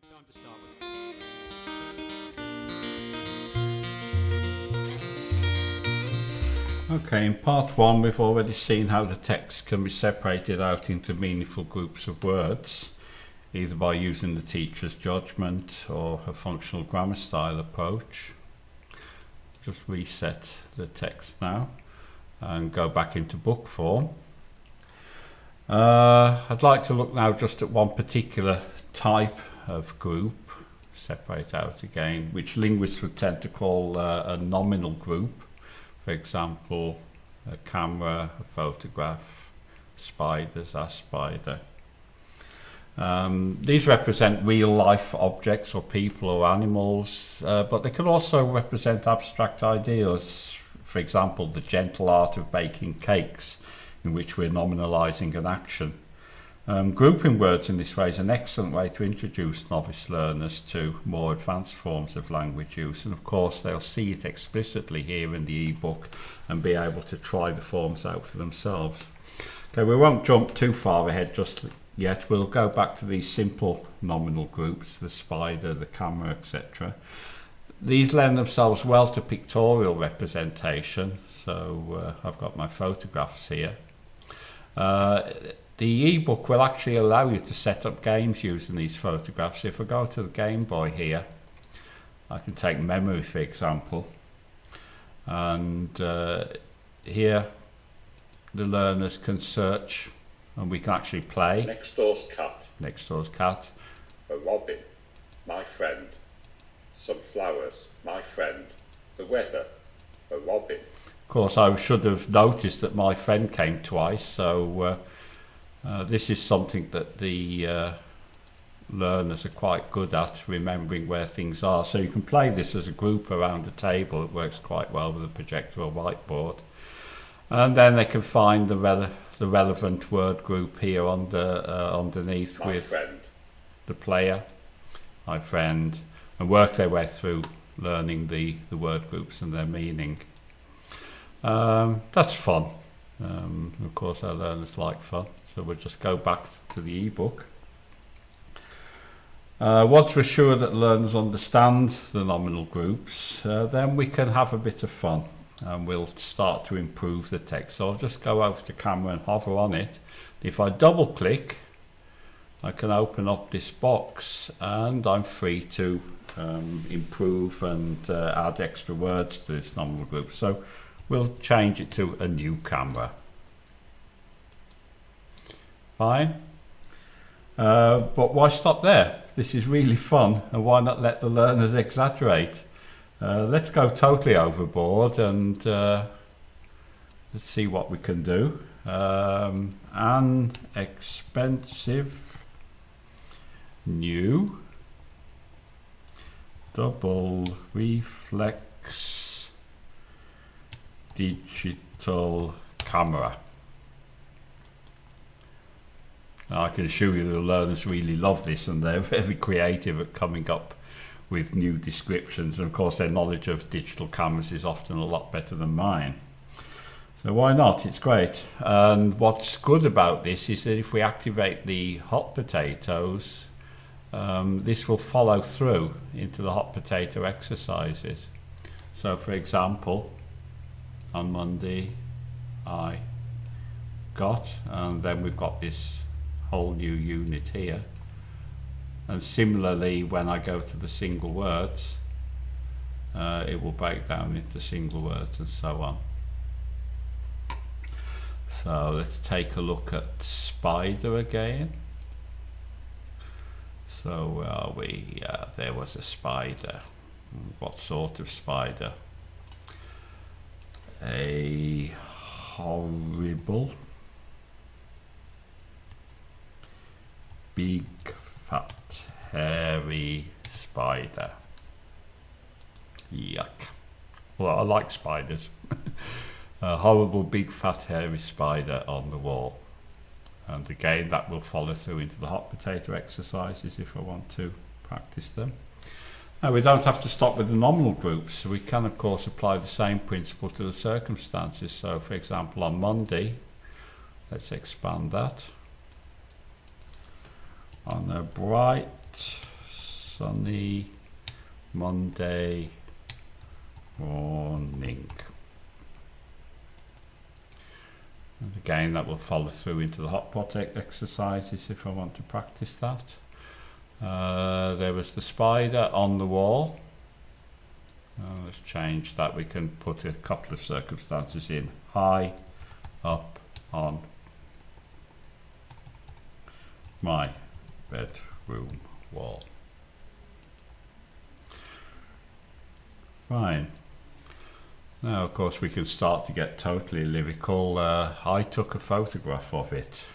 time to start with. Okay, in part one we've already seen how the text can be separated out into meaningful groups of words, either by using the teacher's judgment or a functional grammar style approach. Just reset the text now and go back into book form. I'd like to look now just at one particular type of group, separate out again, which linguists would tend to call a nominal group. For example, a camera, a photograph, spiders, a spider. These represent real life objects or people or animals, but they can also represent abstract ideas. For example, the gentle art of baking cakes, in which we're nominalising an action. Grouping words in this way is an excellent way to introduce novice learners to more advanced forms of language use, and of course they'll see it explicitly here in the ebook and be able to try the forms out for themselves. Okay, we won't jump too far ahead just yet. We'll go back to these simple nominal groups, the spider, the camera, etc. These lend themselves well to pictorial representation, so I've got my photographs here. The ebook will actually allow you to set up games using these photographs. If I go to the Game Boy here, I can take memory for example, and here the learners can search and we can actually play. Next door's cat. Next door's cat. A robin. My friend. Some flowers. My friend. The weather. A robin. Of course, I should have noticed that my friend came twice, so this is something that the learners are quite good at, remembering where things are. So you can play this as a group around a table. It works quite well with a projector or whiteboard. And then they can find the relevant word group here underneath my with friend. The player, my friend, and work their way through learning the word groups and their meaning. That's fun. Of course our learners like fun, so we'll just go back to the ebook. Once we're sure that learners understand the nominal groups, then we can have a bit of fun and we'll start to improve the text. So I'll just go over to camera and hover on it. If I double click, I can open up this box and I'm free to improve and add extra words to this nominal group. So we'll change it to a new camera. Fine. But why stop there? This is really fun, and why not let the learners exaggerate? Let's go totally overboard and let's see what we can do. An expensive new double reflex digital camera. Now I can assure you the learners really love this and they're very creative at coming up with new descriptions, and of course their knowledge of digital cameras is often a lot better than mine. So why not? It's great. And what's good about this is that if we activate the hot potatoes, this will follow through into the hot potato exercises. So for example, on Monday I got, and then we've got this whole new unit here, and similarly when I go to the single words, it will break down into single words and so on. So let's take a look at spider again. So where are we? There was a spider. What sort of spider? A horrible big fat hairy spider. Yuck. Well, I like spiders. A horrible big fat hairy spider on the wall. And again that will follow through into the hot potato exercises if I want to practice them. Now we don't have to stop with the nominal groups, so we can of course apply the same principle to the circumstances. So for example on Monday, let's expand that. On a bright sunny Monday morning. And again, that will follow through into the hot pot exercises if I want to practice that. There was the spider on the wall. Let's change that. We can put a couple of circumstances in. High up on my bedroom wall. Fine. Now, of course, we can start to get totally lyrical. I took a photograph of it.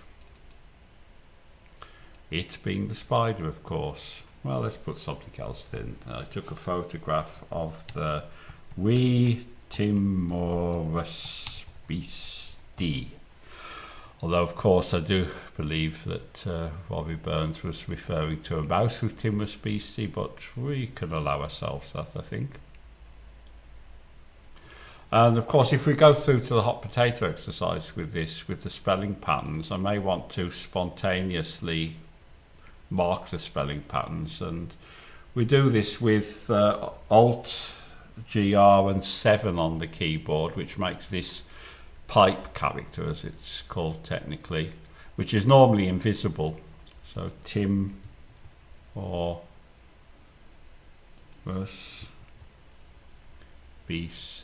It being the spider, of course. Well, let's put something else in. I took a photograph of the wee timorous beastie. Although, of course, I do believe that Robbie Burns was referring to a mouse with timorous beastie, but we can allow ourselves that, I think. And of course, if we go through to the hot potato exercise with this, with the spelling patterns, I may want to spontaneously mark the spelling patterns, and we do this with Alt, GR and 7 on the keyboard, which makes this pipe character, as it's called technically, which is normally invisible. So Tim or verse beast.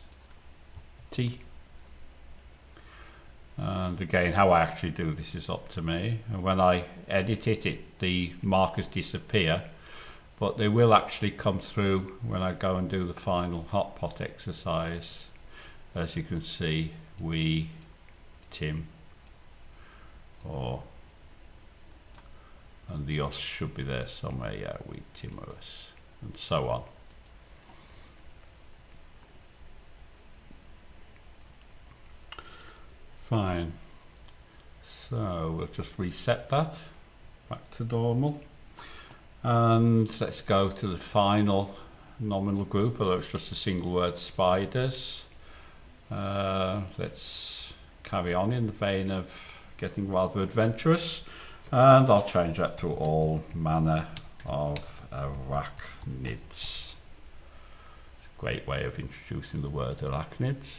And again, how I actually do this is up to me. And when I edit it, the markers disappear, but they will actually come through when I go and do the final hot pot exercise. As you can see, we, Tim, or, and the us should be there somewhere, yeah, we, timorous, and so on. Fine, so we'll just reset that back to normal, and let's go to the final nominal group, although it's just a single word, spiders. Let's carry on in the vein of getting rather adventurous, and I'll change that to all manner of arachnids. It's a great way of introducing the word arachnids.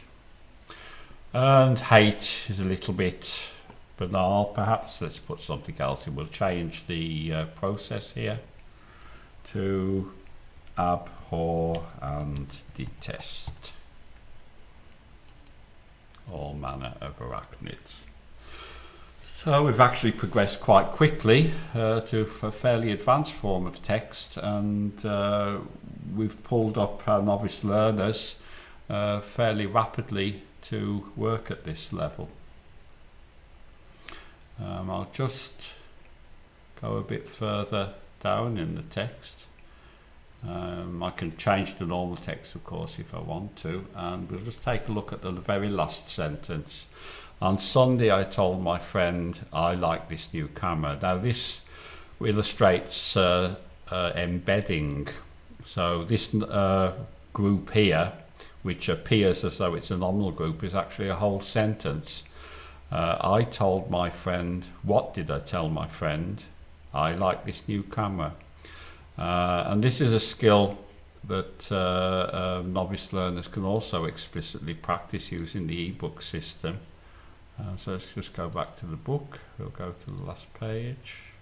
And hate is a little bit banal, perhaps. Let's put something else in. We'll change the process here to abhor and detest. All manner of arachnids. So we've actually progressed quite quickly to a fairly advanced form of text, and we've pulled up our novice learners fairly rapidly to work at this level. I'll just go a bit further down in the text. I can change the normal text, of course, if I want to, and we'll just take a look at the very last sentence. On Sunday, I told my friend I like this new camera. Now, this illustrates embedding. So this group here, which appears as though it's a nominal group, is actually a whole sentence. I told my friend, what did I tell my friend? I like this new camera. And this is a skill that novice learners can also explicitly practice using the eBooks system. So let's just go back to the book. We'll go to the last page.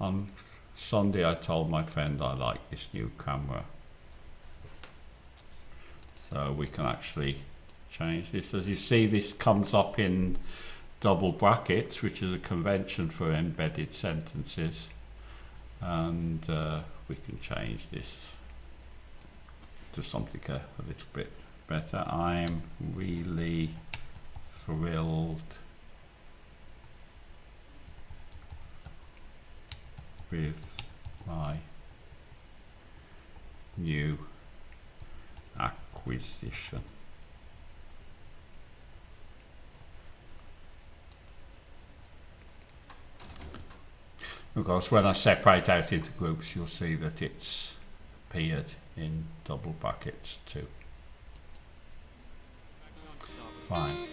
On Sunday, I told my friend I like this new camera. So we can actually change this. As you see, this comes up in double brackets, which is a convention for embedded sentences. And we can change this to something a little bit better. I'm really thrilled with my new acquisition. Of course, when I separate out into groups, you'll see that it's appeared in double brackets too. Fine.